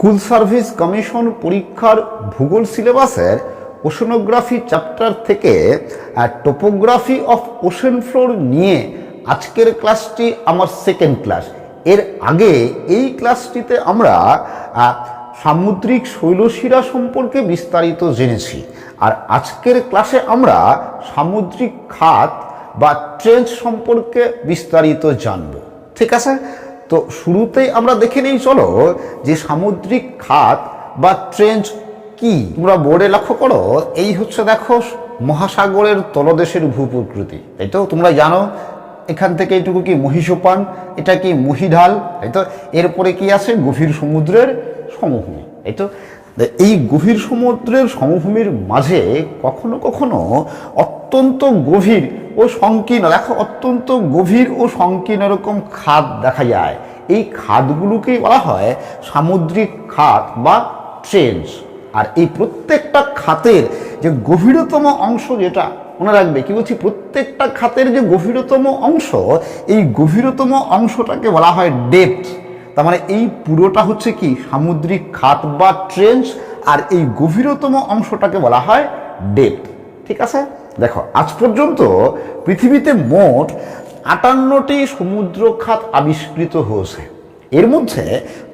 School service commission পরীক্ষার ভূগোল সিলেবাসের ওশনোগ্রাফি চ্যাপ্টার থেকে টোপোগ্রাফি অফ ওশেন ফ্লোর নিয়ে আজকের ক্লাসটি আমার সেকেন্ড ক্লাস। এর আগে এই ক্লাসটিতে আমরা সামুদ্রিক শৈলশিরা সম্পর্কে বিস্তারিত জেনেছি, আর আজকের ক্লাসে আমরা সামুদ্রিক খাত বা ট্রেঞ্চ সম্পর্কে বিস্তারিত জানব। ঠিক আছে, তো শুরুতেই আমরা দেখে নিই, চলো যে সামুদ্রিক খাত বা ট্রেঞ্চ কি। তোমরা বোর্ডে লক্ষ্য করো, এই হচ্ছে দেখো মহাসাগরের তলদেশের ভূপ্রকৃতি, তাই তো তোমরা জানো। এখান থেকে এইটুকু কি মহীসোপান, এটা কি মহীঢাল, তাই তো। এরপরে কি আছে গভীর সমুদ্রের সমভূমি, এই তো। এই গভীর সমুদ্রের সমভূমির মাঝে কখনো কখনো অত্যন্ত গভীর ও সংকীর্ণ, দেখো অত্যন্ত গভীর ও সংকীর্ণ এরকম খাত দেখা যায়। এই খাতগুলোকেই বলা হয় সামুদ্রিক খাত বা ট্রেঞ্চ। আর এই প্রত্যেকটা খাতের যে গভীরতম অংশ, যেটা মনে রাখবে কি বলছি, প্রত্যেকটা খাতের যে গভীরতম অংশ, এই গভীরতম অংশটাকে বলা হয় ডেপথ। তার মানে এই পুরোটা হচ্ছে কি সামুদ্রিক খাত বা ট্রেঞ্চ, আর এই গভীরতম অংশটাকে বলা হয় ডেপথ। ঠিক আছে, দেখো আজ পর্যন্ত পৃথিবীতে মোট 58টি সমুদ্র খাত আবিষ্কৃত হয়েছে। এর মধ্যে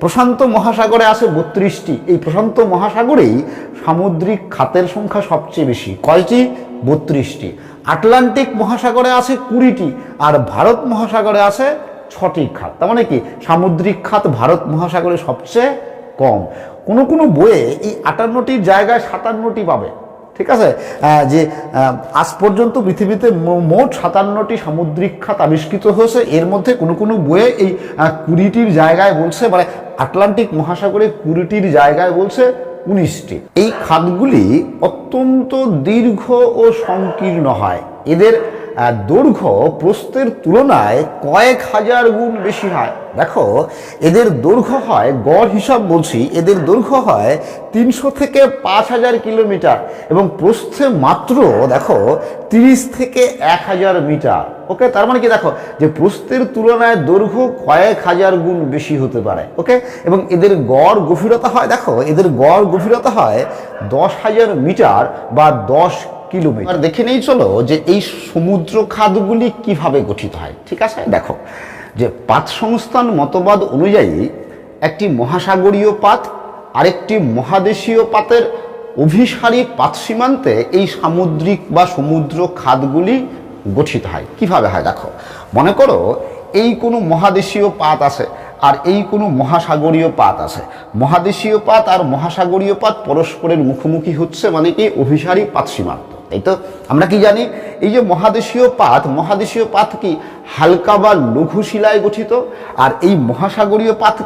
প্রশান্ত মহাসাগরে আছে 32টি। এই প্রশান্ত মহাসাগরেই সামুদ্রিক খাতের সংখ্যা সবচেয়ে বেশি, কয়টি? 32টি। আটলান্টিক মহাসাগরে আছে 20টি, আর ভারত মহাসাগরে আছে 6টি খাত। তার মানে কি সামুদ্রিক খাত ভারত মহাসাগরে সবচেয়ে কম। কোনো কোনো বইয়ে এই 58টির জায়গায় 57টি পাবে। ঠিক আছে, যে আজ পর্যন্ত পৃথিবীতে মোট 57টি সামুদ্রিক খাত আবিষ্কৃত হয়েছে। এর মধ্যে কোনো কোনো বইয়ে এই 20টির জায়গায় বলছে, মানে আটলান্টিক মহাসাগরে 20টির জায়গায় বলছে 19টি। এই খাতগুলি অত্যন্ত দীর্ঘ ও সংকীর্ণ হয়। এদের দৈর্ঘ্য প্রস্থের তুলনায় কয়েক হাজার গুণ বেশি হয়। দেখো এদের দৈর্ঘ্য হয়, গড় হিসাব বলছি, এদের দৈর্ঘ্য হয় 300 থেকে 5000 কিলোমিটার এবং প্রস্থে মাত্র দেখো 30 থেকে 1000 মিটার। ওকে, তার মানে কি দেখো যে প্রস্থের তুলনায় দৈর্ঘ্য কয়েক হাজার গুণ বেশি হতে পারে। ওকে, এবং এদের গড় গভীরতা হয়, দেখো এদের গড় গভীরতা হয় 10,000 মিটার বা 10 কিলোমিটার। দেখে নেই চলো যে এই সমুদ্র খাতগুলি কিভাবে গঠিত হয়। ঠিক আছে, দেখো যে পাত সংস্থান মতবাদ অনুযায়ী একটি মহাসাগরীয় পাত আরেকটি মহাদেশীয় পাতের অভিসারী পাত সীমান্তে এই সামুদ্রিক বা সমুদ্র খাতগুলি গঠিত হয়। কিভাবে হয় দেখো, মনে করো এই কোনো মহাদেশীয় পাত আছে আর এই কোনো মহাসাগরীয় পাত আছে। মহাদেশীয় পাত আর মহাসাগরীয় পাত পরস্পরের মুখোমুখি হচ্ছে, মানে কি অভিসারী পাত সীমান্ত। এই তো আমরা কি জানি, এই যে মহাদেশীয় পাত কি হালকা বা লঘু শিলায় গঠিত, আর এই মহাসাগরীয় পাত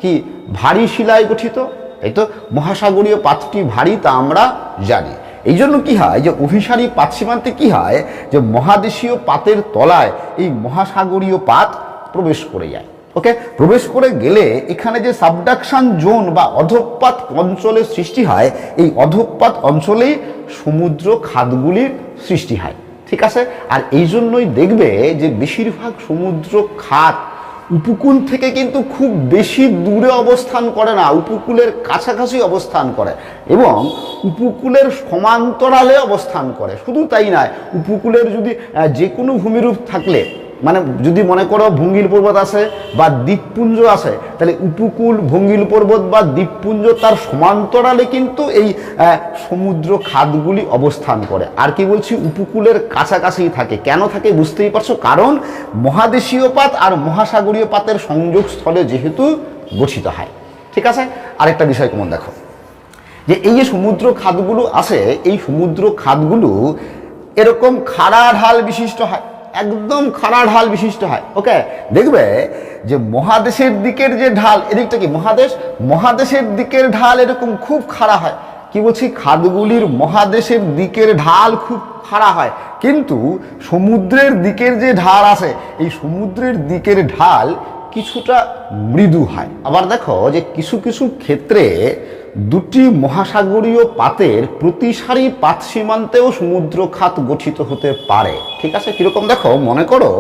কি ভারী শিলায় গঠিত। এই তো মহাসাগরীয় পাতটি ভারী, তা আমরা জানি। এই জন্য কি হয় যে অভিসারী পাত সীমান্তে কি হয় যে মহাদেশীয় পাতের তলায় এই মহাসাগরীয় পাত প্রবেশ করে যায়। ওকে, প্রবেশ করে গেলে এখানে যে সাবডাকশন জোন বা অধঃপাত অঞ্চলের সৃষ্টি হয়, এই অধঃপাত অঞ্চলেই সমুদ্র খাতগুলির সৃষ্টি হয়। ঠিক আছে, আর এই জন্যই দেখবে যে বেশিরভাগ সমুদ্র খাত উপকূল থেকে কিন্তু খুব বেশি দূরে অবস্থান করে না, উপকূলের কাছাকাছি অবস্থান করে এবং উপকূলের সমান্তরালে অবস্থান করে। শুধু তাই নয়, উপকূলের যদি যে কোনো ভূমিরূপ থাকলে, মানে যদি মনে করো ভঙ্গিল পর্বত আছে বা দ্বীপপুঞ্জ আছে, তাহলে উপকূল, ভঙ্গিল পর্বত বা দ্বীপপুঞ্জ তার সমান্তরালে কিন্তু এই সমুদ্র খাতগুলি অবস্থান করে। আর কি বলছি, উপকূলের কাছাকাছি থাকে। কেন থাকে বুঝতেই পারছো, কারণ মহাদেশীয় পাত আর মহাসাগরীয় পাতের সংযোগ স্থলে যেহেতু গঠিত হয়। ঠিক আছে, আরেকটা বিষয় কেমন দেখো, যে এই যে সমুদ্র খাতগুলো আছে, এই সমুদ্র খাতগুলো এরকম খাড়া ঢাল বিশিষ্ট হয়, একদম খাড়া ঢাল বিশিষ্ট হয়। ওকে, দেখবে যে মহাদেশের দিকের যে ঢাল, এদিকটা কি মহাদেশের দিকের ঢাল এরকম খুব খাড়া হয়। কি বলছি, খাতগুলির মহাদেশের দিকের ঢাল খুব খাড়া হয়, কিন্তু সমুদ্রের দিকের যে ঢাল আছে, এই সমুদ্রের দিকের ঢাল কিছুটা মৃদু হয়। আবার দেখো যে কিছু কিছু ক্ষেত্রে দুটি মহাসাগরীয় পাতের প্রতিসারী পাত সীমান্তেও সমুদ্র খাত গঠিত হতে পারে। ঠিক আছে, কিরকম দেখো, মনে করো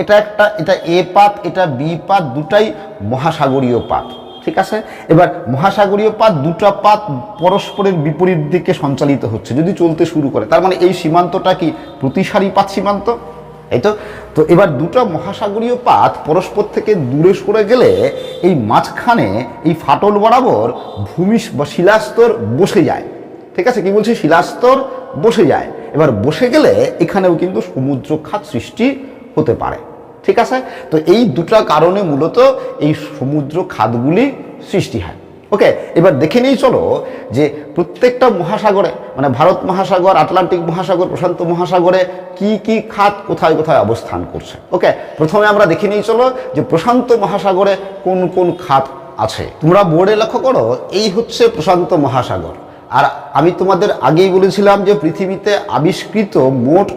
এটা এ পাত, এটা বি পাত, দুটাই মহাসাগরীয় পাত। ঠিক আছে। এবার মহাসাগরীয় পাত, দুটো পাত পরস্পরের বিপরীত দিকে সঞ্চালিত হচ্ছে যদি চলতে শুরু করে, তার মানে এই সীমান্তটা কি প্রতিসারী পাত সীমান্ত, এই তো। তো এবার দুটো মহাসাগরীয় পাত পরস্পর থেকে দূরে সরে গেলে এই মাঝখানে এই ফাটল বরাবর ভূমি বা শিলাস্তর বসে যায়, ঠিক আছে। কি বলছি, শিলাস্তর বসে যায়। এবার বসে গেলে এখানেও কিন্তু সমুদ্র খাত সৃষ্টি হতে পারে, ঠিক আছে। তো এই দুটো কারণে মূলত এই সমুদ্র খাতগুলি সৃষ্টি হয়। ওকে, এবার দেখে নিই চলো যে প্রত্যেকটা মহাসাগরে, মানে ভারত মহাসাগর, আটলান্টিক মহাসাগর, প্রশান্ত মহাসাগরে কি কি খাত কোথায় কোথায় অবস্থান করছে। ওকে, প্রথমে আমরা দেখে নিই চলো যে প্রশান্ত মহাসাগরে কোন কোন খাত আছে। তোমরা বোর্ডে লক্ষ্য করো, এই হচ্ছে প্রশান্ত মহাসাগর। আর আমি তোমাদের আগেই বলেছিলাম যে পৃথিবীতে আবিষ্কৃত মোট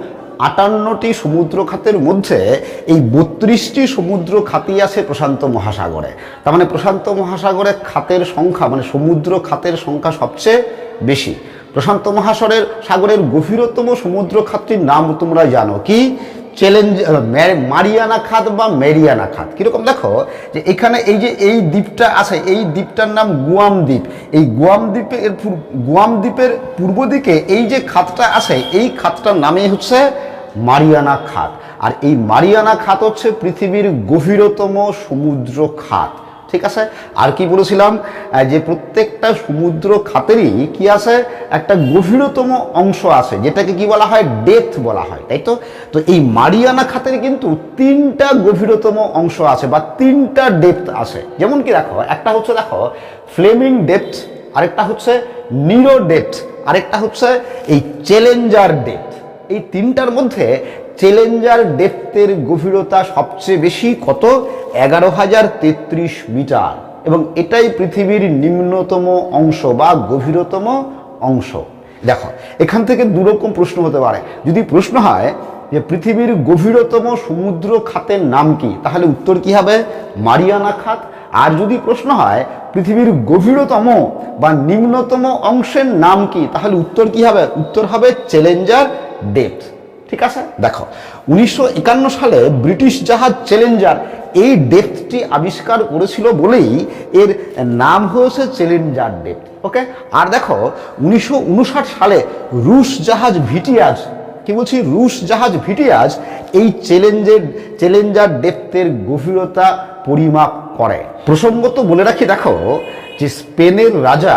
58টি সমুদ্র খাতের মধ্যে এই 32টি সমুদ্র খাতই আছে প্রশান্ত মহাসাগরে। তার মানে প্রশান্ত মহাসাগরে খাতের সংখ্যা, মানে সমুদ্র খাতের সংখ্যা সবচেয়ে বেশি। প্রশান্ত সাগরের গভীরতম সমুদ্র খাতটির নাম তোমরা জানো কি, মারিয়ানা খাত বা মেরিয়ানা খাত। কিরকম দেখো যে এখানে এই যে এই দ্বীপটা আছে, এই দ্বীপটার নাম গুয়াম দ্বীপ। এই গুয়াম দ্বীপের পূর্ব দিকে এই যে খাতটা আছে, এই খাতটার নামই হচ্ছে মারিয়ানা খাত। আর এই মারিয়ানা খাত হচ্ছে পৃথিবীর গভীরতম সমুদ্র খাত, ঠিক আছে। আর কি বলেছিলাম যে প্রত্যেকটা সমুদ্র খাতেরই কি আছে, একটা গভীরতম অংশ আছে, যেটাকে কি বলা হয়, ডেপথ বলা হয়, তাই তো। তো এই মারিয়ানা খাতের কিন্তু 3টা গভীরতম অংশ আছে বা 3টা ডেপথ আছে। যেমন কি দেখো, একটা হচ্ছে দেখো ফ্লেমিং ডেপথ, আরেকটা হচ্ছে নিরো ডেপথ, আরেকটা হচ্ছে এই চ্যালেঞ্জার ডেপথ। এই 3টার মধ্যে চ্যালেঞ্জার ডেপথের গভীরতা সবচেয়ে বেশি, কত, 11,033 মিটার, এবং এটাই পৃথিবীর নিম্নতম অংশ বা গভীরতম অংশ। দেখো এখান থেকে দুরকম প্রশ্ন হতে পারে। যদি প্রশ্ন হয় যে পৃথিবীর গভীরতম সমুদ্র খাতের নাম কি, তাহলে উত্তর কি হবে, মারিয়ানা খাত। আর যদি প্রশ্ন হয় পৃথিবীর গভীরতম বা নিম্নতম অংশের নাম কি, তাহলে উত্তর কি হবে, উত্তর হবে চ্যালেঞ্জার ডেপথ, ঠিক আছে। দেখো 1951 সালে ব্রিটিশ জাহাজ চ্যালেঞ্জার এই ডেপথটি আবিষ্কার করেছিল বলেই এর নাম হয়েছে চ্যালেঞ্জার ডেপথ। ওকে, আর দেখো 1959 সালে রুশ জাহাজ ভিটিয়াজ, কি বলছি, রুশ জাহাজ ভিটিয়াজ এই চ্যালেঞ্জার ডেপথের গভীরতা পরিমাপ করে। প্রসঙ্গত বলে রাখি, দেখো যে স্পেনের রাজা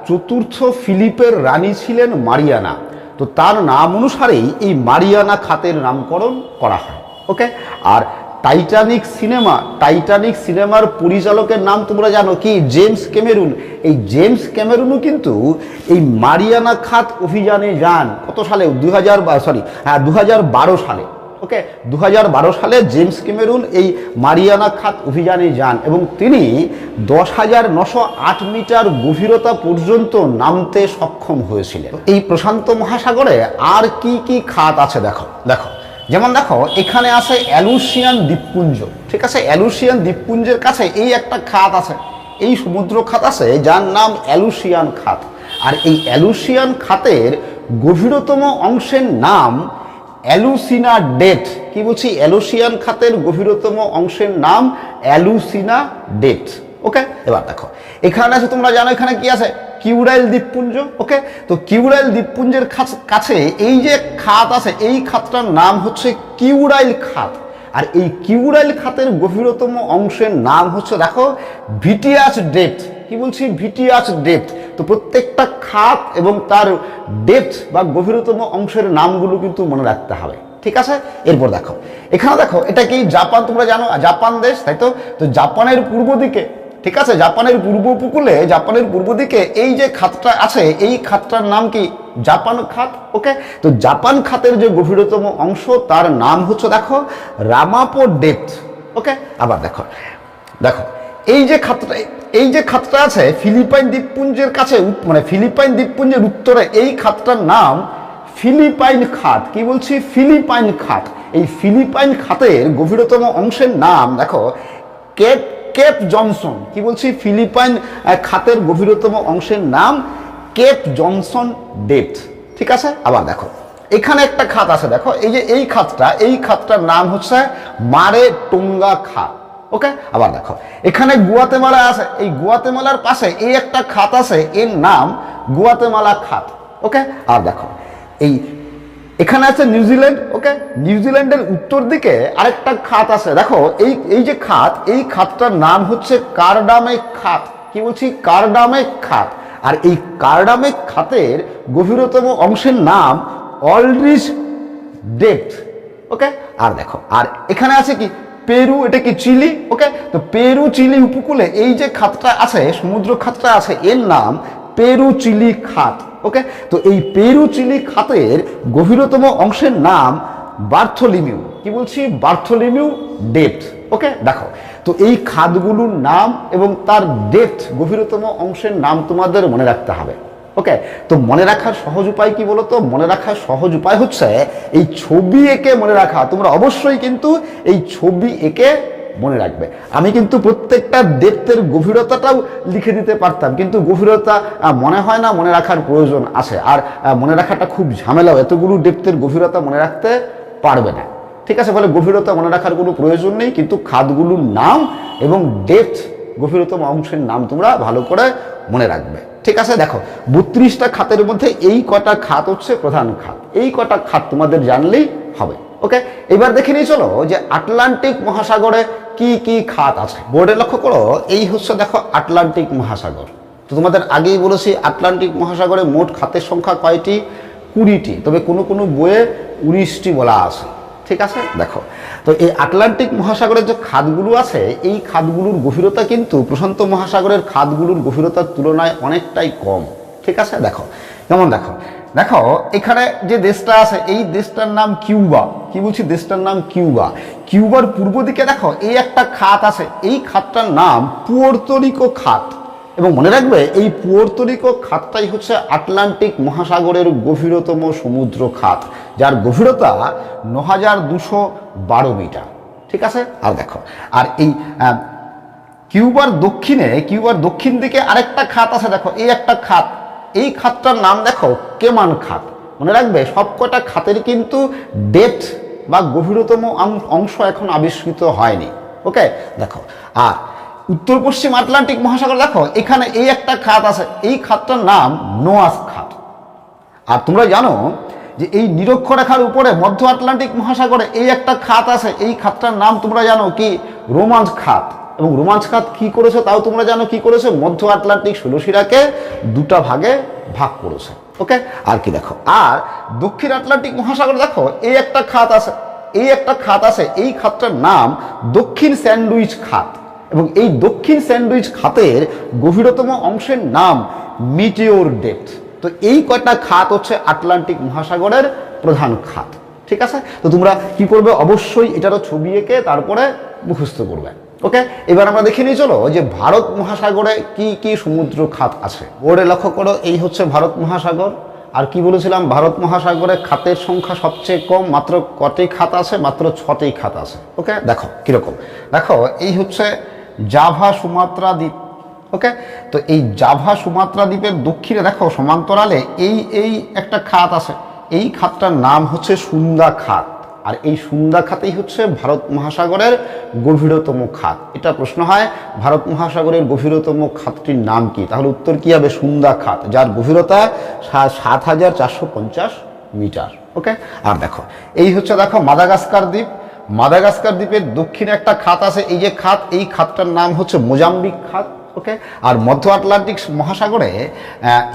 চতুর্থ ফিলিপের রানী ছিলেন মারিয়ানা, তো তার নাম অনুসারেই এই মারিয়ানা খাতের নামকরণ করা হয়। ওকে, আর টাইটানিক সিনেমার পরিচালকের নাম তোমরা জানো কি, জেমস ক্যামেরুন। এই জেমস ক্যামেরুনও কিন্তু এই মারিয়ানা খাত অভিযানে যান। কত সালে, 2012 সালে। ওকে, 2012 সালে জেমস ক্যামেরুন এই মারিয়ানা খাত অভিযানে যান এবং তিনি 10,908 মিটার গভীরতা পর্যন্ত নামতে সক্ষম হয়েছিলেন। এই প্রশান্ত মহাসাগরে আর কি কি খাত আছে দেখো, যেমন দেখো এখানে আছে অ্যালুসিয়ান দ্বীপপুঞ্জ, ঠিক আছে। অ্যালুসিয়ান দ্বীপপুঞ্জের কাছে এই একটা খাত আছে, এই সমুদ্র খাত আছে যার নাম অ্যালুসিয়ান খাত। আর এই অ্যালুসিয়ান খাতের গভীরতম অংশের নাম অ্যালুসিনা ডেপথ। কি বলছি, অ্যালুসিয়ান খাতের গভীরতম অংশের নাম অ্যালুসিনা ডেপথ। ওকে, এবার দেখো এখানে আছে, তোমরা জানো এখানে কি আছে, কিউরাইল দ্বীপপুঞ্জ। ওকে, তো কিউরাইল দ্বীপপুঞ্জের কাছে এই যে খাত আছে, এই খাতটার নাম হচ্ছে কিউরাইল খাত। আর এই কিউরাইল খাতের গভীরতম অংশের নাম হচ্ছে দেখো ভিটিয়াস ডেপথ। কি বলছি, ভিটিয়াস ডেপথ। তো প্রত্যেকটা খাত এবং তার ডেপথ বা গভীরতম অংশের নামগুলো কিন্তু মনে রাখতে হবে, ঠিক আছে। এরপর দেখো এখানে, দেখো এটা কি জাপান, তোমরা জানো জাপান দেশ, তাই তো। তো জাপানের পূর্ব দিকে, ঠিক আছে, জাপানের পূর্ব উপকূলে, জাপানের পূর্ব দিকে এই যে খাতটা আছে, এই খাতটার নাম কি, জাপান খাত। ওকে, তো জাপান খাতের যে গভীরতম অংশ তার নাম হচ্ছে দেখো রামাপো ডেপথ। ওকে, আবার দেখো এই যে খাতটা আছে ফিলিপাইন দ্বীপপুঞ্জের কাছে, মানে ফিলিপাইন দ্বীপপুঞ্জের উত্তরে এই খাতটার নাম ফিলিপাইন খাত। কি বলছি, ফিলিপাইন খাত। এই ফিলিপাইন খাতের গভীরতম অংশের নাম দেখো কেপ জনসন। কি বলছি, ফিলিপাইন খাতের গভীরতম অংশের নাম কেপ জনসন ডেপথ, ঠিক আছে। আবার দেখো এখানে একটা খাত আছে, দেখো এই যে এই খাতটার নাম হচ্ছে মারে টোঙ্গা খাত। ওকে, আবার দেখো এখানে গুয়াতেমালা আছে, এই গুয়াতেমালার পাশে এই একটা খাত আছে, এর নাম গুয়াতেমালা খাত। ওকে, আর দেখো এই এখানে আছে নিউজিল্যান্ড। ওকে, নিউজিল্যান্ডের উত্তর দিকে আরেকটা খাত আছে, দেখো এই যে খাত, এই খাতটার নাম হচ্ছে কারডামেক খাত। কি বলছি? কারডামেক খাত। আর এই কারডামেক খাতের গভীরতম অংশের নাম অলড্রিচ ডেপথ। ওকে, আর দেখো আর এখানে আছে কি পেরু, এটা কি চিলি। ওকে, তো পেরু চিলি উপকূলে এই যে খাতটা আছে, সমুদ্র খাতটা আছে, এর নাম পেরু চিলি খাত। ওকে, তো এই পেরু চিলি খাতের গভীরতম অংশের নাম বার্থোলিমিউ। কি বলছি? বার্থোলিমিউ ডেপথ। ওকে, দেখো তো এই খাতগুলোর নাম এবং তার ডেপথ, গভীরতম অংশের নাম তোমাদের মনে রাখতে হবে। ওকে, তো মনে রাখার সহজ উপায় কি বলো তো? মনে রাখার সহজ উপায় হচ্ছে এই ছবি এঁকে মনে রাখা। তোমরা অবশ্যই কিন্তু এই ছবি এঁকে মনে রাখবে। আমি কিন্তু প্রত্যেকটা ডেপথের গভীরতাটাও লিখে দিতে পারতাম, কিন্তু গভীরতা মনে হয় না মনে রাখার প্রয়োজন আছে, আর মনে রাখাটা খুব ঝামেলাও, এতগুলো ডেপথের গভীরতা মনে রাখতে পারবে না। ঠিক আছে, ফলে গভীরতা মনে রাখার কোনো প্রয়োজন নেই, কিন্তু খাতগুলোর নাম এবং ডেপথ, গভীরতম অংশের নাম তোমরা ভালো করে মনে রাখবে। ঠিক আছে, দেখো 32টা খাতের মধ্যে এই কটা খাত হচ্ছে প্রধান খাত, এই কটা খাত তোমাদের জানলেই হবে। ওকে, এবার দেখে নিয়ে চলো যে আটলান্টিক মহাসাগরে কি কি খাত আছে। বোর্ডে লক্ষ্য করো, এই হচ্ছে দেখো আটলান্টিক মহাসাগর। তো তোমাদের আগেই বলেছি আটলান্টিক মহাসাগরে মোট খাতের সংখ্যা কয়টি? 20টি, তবে কোনো কোনো বইয়ে 19টি বলা আছে। ঠিক আছে, দেখো তো এই আটলান্টিক মহাসাগরের যে খাতগুলো আছে, এই খাতগুলোর গভীরতা কিন্তু প্রশান্ত মহাসাগরের খাতগুলোর গভীরতার তুলনায় অনেকটাই কম। ঠিক আছে, দেখো যেমন দেখো দেখো এখানে যে দেশটা আছে, এই দেশটার নাম কিউবা। কি বলছি? দেশটার নাম কিউবা। কিউবার পূর্ব দিকে দেখো এই একটা খাত আছে, এই খাতটার নাম পুয়ের্তো রিকো খাত। এবং মনে রাখবে এই পুয়ের্তো রিকো খাতটাই হচ্ছে আটলান্টিক মহাসাগরের গভীরতম সমুদ্র খাত, যার গভীরতা 9212 মিটার। ঠিক আছে, আর দেখো আর এই কিউবার দক্ষিণ দিকে আরেকটা খাত আছে, দেখো এই একটা খাত, এই খাতটার নাম দেখো কেমান খাত। মনে রাখবে সবকটা খাতের কিন্তু ডেপথ বা গভীরতম অংশ এখন আবিষ্কৃত হয়নি। ওকে, দেখো আর উত্তর পশ্চিম আটলান্টিক মহাসাগর দেখো এখানে এই একটা খাত আছে, এই খাতটার নাম নোয়াস খাত। আর তোমরা জানো যে এই নিরক্ষরেখার উপরে মধ্য আটলান্টিক মহাসাগরে এই একটা খাত আছে, এই খাতটার নাম তোমরা জানো কি? রোমাঞ্চ খাত। এবং রোমাঞ্চ খাত কি করেছে তাও তোমরা জানো কি করেছে? মধ্য আটলান্টিক শৈলশিরাকে দুটা ভাগে ভাগ করেছে। ওকে, আর কি দেখো আর দক্ষিণ আটলান্টিক মহাসাগর দেখো এই একটা খাত আছে, এই একটা খাত আছে, এই খাতটার নাম দক্ষিণ স্যান্ডউইচ খাত। এবং এই দক্ষিণ স্যান্ডউইচ খাতের গভীরতম অংশের নাম মিটিওর ডেপথ। তো এই কয়টা খাত হচ্ছে আটলান্টিক মহাসাগরের প্রধান খাত। ঠিক আছে, তো তোমরা কি করবে? অবশ্যই এটারও ছবি এঁকে তারপরে মুখস্থ করবে। ওকে, এবার আমরা দেখে নিয়ে চলো যে ভারত মহাসাগরে কি কি সমুদ্র খাত আছে। বোর্ডে লক্ষ্য করো, এই হচ্ছে ভারত মহাসাগর। আর কি বলেছিলাম? ভারত মহাসাগরে খাতের সংখ্যা সবচেয়ে কম, মাত্র কটি খাত আছে? মাত্র 6টি খাত আছে। ওকে, দেখো কিরকম, দেখো এই হচ্ছে জাভা সুমাত্রা দ্বীপ। ওকে, তো এই জাভা সুমাত্রা দ্বীপের দক্ষিণে দেখো সমান্তরালে এই একটা খাত আছে, এই খাতটার নাম হচ্ছে সুন্দা খাত। আর এই সুন্দা খাতেই হচ্ছে ভারত মহাসাগরের গভীরতম খাত। এটা প্রশ্ন হয়, ভারত মহাসাগরের গভীরতম খাতটির নাম কি? তাহলে উত্তর কি হবে? সুন্দা খাত, যার গভীরতা 7450 মিটার। ওকে, আর দেখো এই হচ্ছে দেখো মাদাগাস্কার দ্বীপ। মাদাগাস্কার দ্বীপের দক্ষিণে একটা খাত আছে, এই যে খাত, এই খাতটার নাম হচ্ছে মোজাম্বিক খাত। ওকে, আর মধ্য আটলান্টিক মহাসাগরে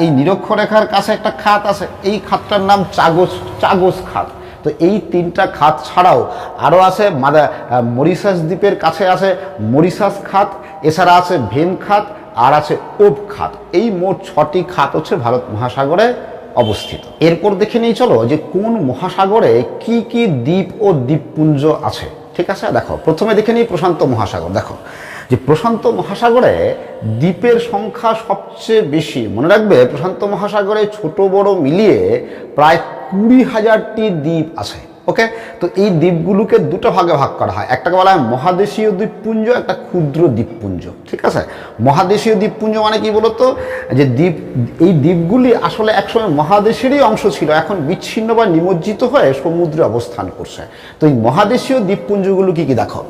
এই নিরক্ষরেখার কাছে একটা খাত আছে, এই খাতটার নাম চাগোস খাত। তো এই তিনটা খাত ছাড়াও আরও আছে মরিশাস দ্বীপের কাছে আছে মরিশাস খাত, এছাড়া আছে ভেন খাত, আর আছে ওব খাত। এই মোট 6টি খাত হচ্ছে ভারত মহাসাগরে অবস্থিত। এরপর দেখে নিয়ে চলো যে কোন মহাসাগরে কি কি দ্বীপ ও দ্বীপপুঞ্জ আছে। ঠিক আছে, দেখো প্রথমে দেখে নিই প্রশান্ত মহাসাগর। দেখো যে প্রশান্ত মহাসাগরে দ্বীপের সংখ্যা সবচেয়ে বেশি। মনে রাখবে প্রশান্ত মহাসাগরে ছোট বড় মিলিয়ে প্রায় 20,000টি দ্বীপ আছে। ওকে, তো এই দ্বীপগুলোকে দুটো ভাগে ভাগ করা হয়, একটাকে বলা হয় মহাদেশীয় দ্বীপপুঞ্জ, একটা ক্ষুদ্র দ্বীপপুঞ্জ। ঠিক আছে, মহাদেশীয় দ্বীপপুঞ্জ মানে কি বলতো? যে এই দ্বীপগুলি আসলে একসময় মহাদেশেরই অংশ ছিল, এখন বিচ্ছিন্ন বা নিমজ্জিত হয়ে সমুদ্রে অবস্থান করছে। তো এই মহাদেশীয় দ্বীপপুঞ্জগুলো কি কি দেখো,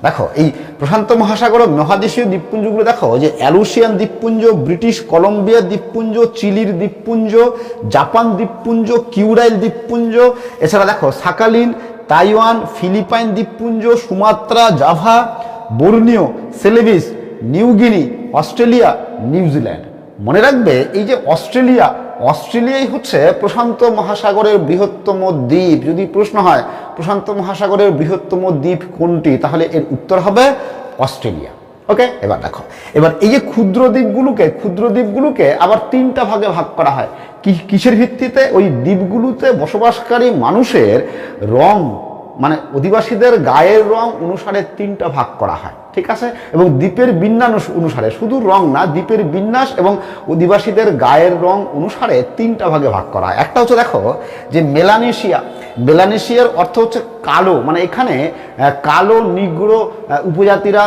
দেখো এই প্রশান্ত মহাসাগর মহাদেশীয় দ্বীপপুঞ্জগুলো দেখো যে অ্যালুসিয়ান দ্বীপপুঞ্জ, ব্রিটিশ কলম্বিয়া দ্বীপপুঞ্জ, চিলির দ্বীপপুঞ্জ, জাপান দ্বীপপুঞ্জ, কিউরাইল দ্বীপপুঞ্জ, এছাড়া দেখো সাকালিন, তাইওয়ান, ফিলিপাইন দ্বীপপুঞ্জ, Sumatra, Java, Borneo, Celebes, New Guinea, Australia, New Zealand. মনে রাখবে এই যে অস্ট্রেলিয়াই হচ্ছে প্রশান্ত মহাসাগরের বৃহত্তম দ্বীপ। যদি প্রশ্ন হয় প্রশান্ত মহাসাগরের বৃহত্তম দ্বীপ কোনটি, তাহলে এর উত্তর হবে অস্ট্রেলিয়া। ওকে, এবার দেখো, এবার এই যে ক্ষুদ্র দ্বীপগুলোকে আবার তিনটা ভাগে ভাগ করা হয়। কিসের ভিত্তিতে? ওই দ্বীপগুলোতে বসবাসকারী মানুষের রং, মানে অধিবাসীদের গায়ের রং অনুসারে তিনটা ভাগ করা হয়, ঠিক আছে? এবং দ্বীপের বিন্যাস অনুসারে, শুধু রং না, দ্বীপের বিন্যাস এবং অধিবাসীদের গায়ের রং অনুসারে তিনটা ভাগে ভাগ করা হয়। একটা হচ্ছে দেখো যে মেলানেশিয়ার অর্থ হচ্ছে কালো, মানে এখানে কালো নিগ্রো উপজাতিরা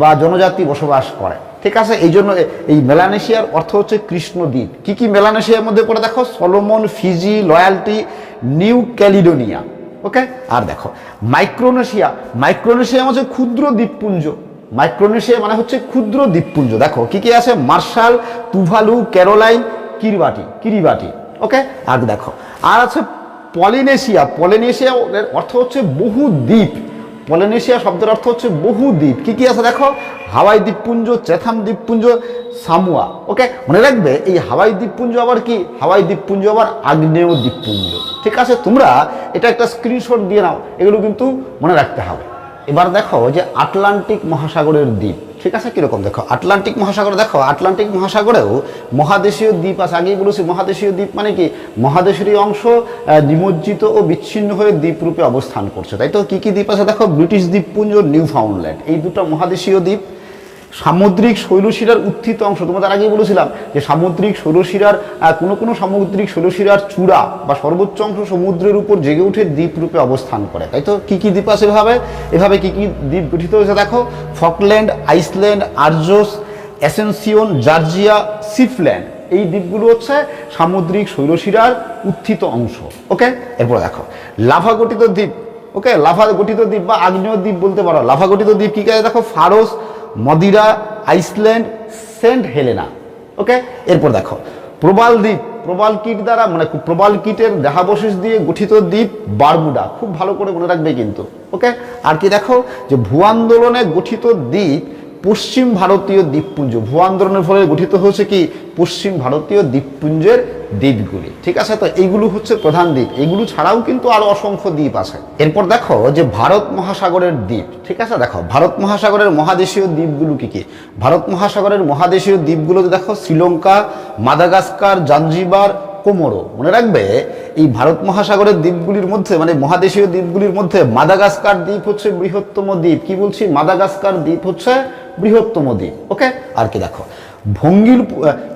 বা জনজাতি বসবাস করে, ঠিক আছে? এই জন্য এই মেলানেশিয়ার অর্থ হচ্ছে কৃষ্ণদ্বীপ। কি মেলানেশিয়ার মধ্যে পড়ে দেখো? Solomon, Fiji, Loyalty, New Caledonia. Okay, আর দেখো মাইক্রোনেশিয়া হচ্ছে ক্ষুদ্র দ্বীপপুঞ্জ। মাইক্রোনেশিয়া মানে হচ্ছে ক্ষুদ্র দ্বীপপুঞ্জ। দেখো কি আছে? Martial, তুভালু, Caroline, Kiribati. ওকে, আর দেখো আর আছে পলিনেশিয়া এর অর্থ হচ্ছে বহু দ্বীপ। পলিনেশিয়া শব্দের অর্থ হচ্ছে বহু দ্বীপ। কি আছে দেখো? হাওয়াই দ্বীপপুঞ্জ, চেথাম দ্বীপপুঞ্জ, সামোয়া। ওকে, মনে রাখবে এই হাওয়াই দ্বীপপুঞ্জ আবার কি? হাওয়াই দ্বীপপুঞ্জ আবার আগ্নেয় দ্বীপপুঞ্জ, ঠিক আছে? তোমরা এটা একটা স্ক্রিনশট দিয়ে নাও, এগুলো কিন্তু মনে রাখতে হবে। এবার দেখো যে আটলান্টিক মহাসাগরের দ্বীপ, ঠিক আছে? কিরকম দেখো আটলান্টিক মহাসাগরেও মহাদেশীয় দ্বীপ আছে। আগেই বলেছি মহাদেশীয় দ্বীপ মানে কি? মহাদেশেরই অংশ নিমজ্জিত ও বিচ্ছিন্ন হয়ে দ্বীপ রূপে অবস্থান করছে, তাই তো? কি দ্বীপ আছে দেখো? ব্রিটিশ দ্বীপপুঞ্জ, নিউফাউন্ডল্যান্ড, এই দুটো মহাদেশীয় দ্বীপ। সামুদ্রিক শৈলশিরার উত্থিত অংশ, তোমাদের আগেই বলেছিলাম যে সামুদ্রিক শৈলশিরার কোনো সামুদ্রিক শৈলশিরার চূড়া বা সর্বোচ্চ অংশ সমুদ্রের উপর জেগে উঠে দ্বীপ রূপে অবস্থান করে, তাই তো? কি দ্বীপ আছে এভাবে কি দ্বীপ গঠিত হয়েছে দেখো? ফকল্যান্ড, আইসল্যান্ড, আরজোস, অ্যাসেনসিয়ন, জর্জিয়া, সিফল্যান্ড, এই দ্বীপগুলো হচ্ছে সামুদ্রিক শৈলশিরার উত্থিত অংশ। ওকে, এরপর দেখো লাভা গঠিত দ্বীপ। ওকে, লাভা গঠিত দ্বীপ বা আগ্নেয় দ্বীপ বলতে পারো। লাভা গঠিত দ্বীপ কি আছে দেখো? ফারোস, মদিরা, আইসল্যান্ড, সেন্ট হেলেনা। ওকে, এরপর দেখো প্রবাল দ্বীপ, প্রবাল কিট দ্বারা মানে প্রবাল কিটের দেহাবশেষ দিয়ে গঠিত দ্বীপ বারমুডা। খুব ভালো করে মনে রাখবে কিন্তু। ওকে, আর কি দেখো যে ভূ আন্দোলনে গঠিত দ্বীপ পশ্চিম ভারতীয় দ্বীপপুঞ্জ। ভূ আন্দোলনের ফলে গঠিত হয়েছে কি? পশ্চিম ভারতীয় দ্বীপপুঞ্জের দ্বীপগুলি, ঠিক আছে? তো এইগুলো হচ্ছে প্রধান দ্বীপ। এগুলো ছাড়াও কিন্তু আরো অসংখ্য দ্বীপ আছে। এরপর দেখো যে ভারত মহাসাগরের দ্বীপ, ঠিক আছে? দেখো ভারত মহাসাগরের মহাদেশীয় দ্বীপগুলো কি? ভারত মহাসাগরের মহাদেশীয় দ্বীপগুলোতে দেখো শ্রীলঙ্কা, মাদাগাস্কার, জাঞ্জিবার, কোমোরো। মনে রাখবে এই ভারত মহাসাগরের দ্বীপগুলির মধ্যে মানে মহাদেশীয় দ্বীপগুলির মধ্যে মাদাগাস্কার দ্বীপ হচ্ছে বৃহত্তম দ্বীপ। কি বলছি? মাদাগাস্কার দ্বীপ হচ্ছে বৃহত্তম দ্বীপ। ওকে, আর কি দেখো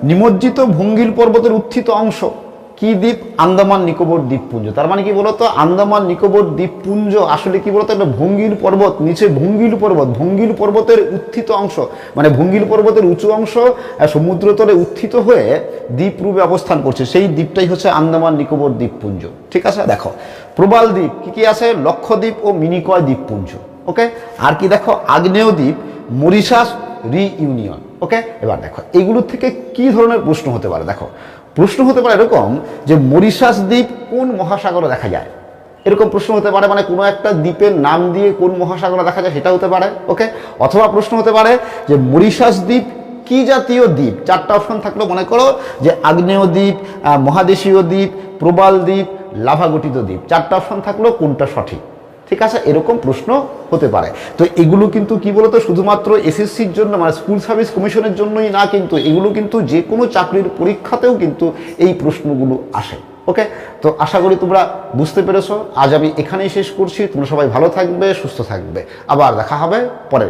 নিমজ্জিত ভঙ্গিল পর্বতের উত্থিত অংশ কি দ্বীপ? আন্দামান নিকোবর দ্বীপপুঞ্জ। তার মানে কি বলতো? আন্দামান নিকোবর দ্বীপপুঞ্জ আসলে কি বলতো? একটা ভঙ্গিল পর্বত, নিচে ভঙ্গিল পর্বতের উত্থিত অংশ, মানে ভঙ্গিল পর্বতের উঁচু অংশ সমুদ্রতলে উত্থিত হয়ে দ্বীপ রূপে অবস্থান করছে, সেই দ্বীপটাই হচ্ছে আন্দামান নিকোবর দ্বীপপুঞ্জ, ঠিক আছে? দেখো প্রবাল দ্বীপ কি আছে? লক্ষদ্বীপ ও মিনিকয় দ্বীপপুঞ্জ। ওকে, আর কি দেখো আগ্নেয় দ্বীপ, মরিশাস, রিইউনিয়ন। ওকে, এবার দেখো এগুলোর থেকে কি ধরনের প্রশ্ন হতে পারে? দেখো প্রশ্ন হতে পারে এরকম যে মরিশাস দ্বীপ কোন মহাসাগরে দেখা যায়, এরকম প্রশ্ন হতে পারে। মানে কোনো একটা দ্বীপের নাম দিয়ে কোন মহাসাগরে দেখা যায় সেটা হতে পারে। ওকে, অথবা প্রশ্ন হতে পারে যে মরিশাস দ্বীপ কি জাতীয় দ্বীপ? চারটা অপশন থাকলো, মনে করো যে আগ্নেয় দ্বীপ, মহাদেশীয় দ্বীপ, প্রবাল দ্বীপ, লাভা গঠিত দ্বীপ। চারটা অপশন থাকলো, কোনটা সঠিক? ঠিক আছে, এরকম প্রশ্ন হতে পারে। তো এগুলো কিন্তু কি বলতো শুধুমাত্র এসএসসির জন্য মানে স্কুল সার্ভিস কমিশনের জন্যই না, কিন্তু এগুলো কিন্তু যে কোনো চাকরির পরীক্ষাতেও কিন্তু এই প্রশ্নগুলো আসে। ওকে, তো আশা করি তোমরা বুঝতে পেরেছো। আজ আমি এখানেই শেষ করছি। তোমরা সবাই ভালো থাকবে, সুস্থ থাকবে। আবার দেখা হবে পরে।